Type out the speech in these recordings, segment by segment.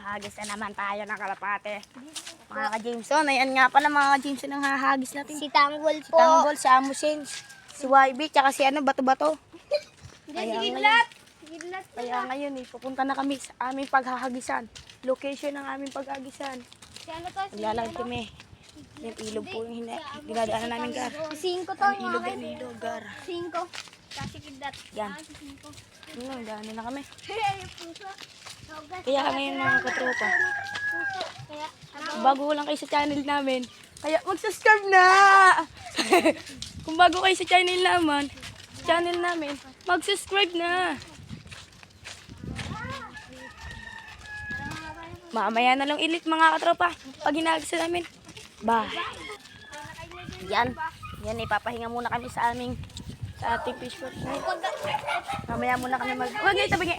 Hahagis na naman tayo ng kalapate. Mga ka-Jameson, ayan nga pala mga ka-Jameson ang hahagis natin. Si Tanggol Si po. Tanggol, si Amusins, si YB, tsaka si Bato-Bato. Hindi, si Gidlat. Gidlat. Kaya ngayon pupunta na kami sa aming paghahagisan. Location ng aming paghahagisan. Si ano to? Si Maglalagay kami. Yung ilog po yung dinadaanan namin, Gar. Si 5 to. Ang ilog, Gar. 5. Kasi Gidlat. Yan. Si 5. Gano'n na kami. Ay, puso. Kaya ngayon mga katropa, Puso. Kaya, bago lang kayo sa channel namin, kaya mag-subscribe na! Kung bago kayo sa channel namin, mag-subscribe na! Mamaya na lang ilit mga katropa, pag hinagisa namin. Bye! Yan, ipapahinga muna kami sa ating fish pot. Mamaya muna kami Huwag ngayon, tabi nga!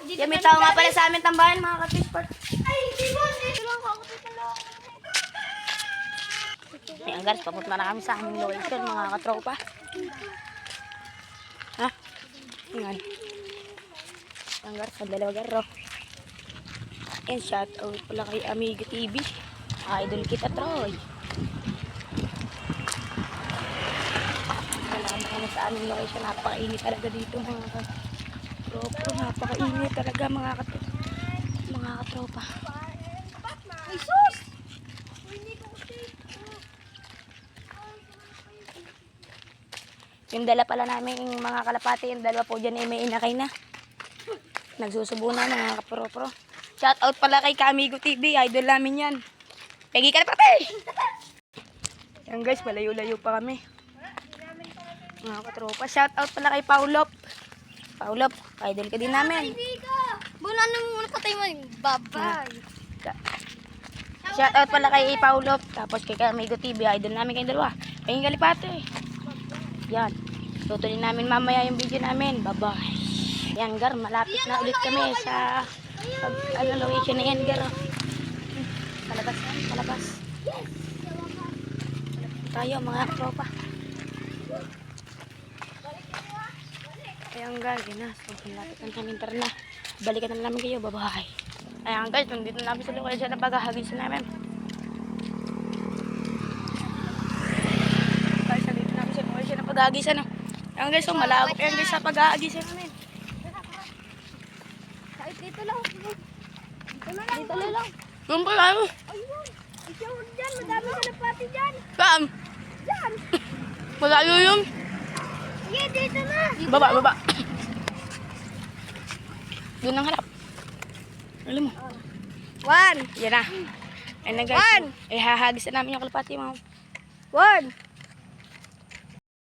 Yan, may tao nga pala sa amin tambahan mga ka-fish pot. ay, hindi mo. Dito lang ako. Dito lang. Ayan guys, papunta na kami sa aming location mga katropa. Ha? Ayan. Ayan guys, sa dalawa garo. And shout out pala kay Amigo TV. Idol kita, Troy. Salamat kami sa aming location. Napakainit talaga dito mga katropa. Napakainit talaga mga katropa. Ay, sus! Yung dala pala namin yung mga kalapati, yung dalawa po dyan may inakay na. Nagsusubo na mga kapro-pro. Shout out pala kay Kamigo TV, idol namin yan. Pegi kalapati! Yan guys, malayo-layo pa kami. Mga katropa, shout out pala kay Paulop. Paulop, idol ka din namin. Hindi ka. Buna na muna patay mo. Bye-bye. Shout out pala kay Paulop, tapos kay Kamigo TV, idol namin kayong dalawa. Pegi kalapati. Yan. Tutuloy namin mamaya yung video namin. Bye-bye. Yan, Gar. Malapit na ulit kami sa location na yan, Gar. Palabas yan. Palabas. Tayo, mga tropa. Ayan, Gar. Yan na. So, malapit na namin. Tara na. Balikan na namin kayo. Bye-bye. Ayan, guys. Nandito na namin sa location na paghahagis namin. Pag-aagisan. Ayan guys, malawak yan guys sa pag-aagisan namin. Dito lang. Dito na lang. Dito na lang. Doon pa lang. Ayun. Ikaw dyan. Madami ka na pati dyan. Saan? Dyan. Malayo yun. Sige, dito na. Baba. Doon ang harap. Alam mo. 1. Yan na. Ayan na guys. Hahagisan namin yung kalapati, mga. 1.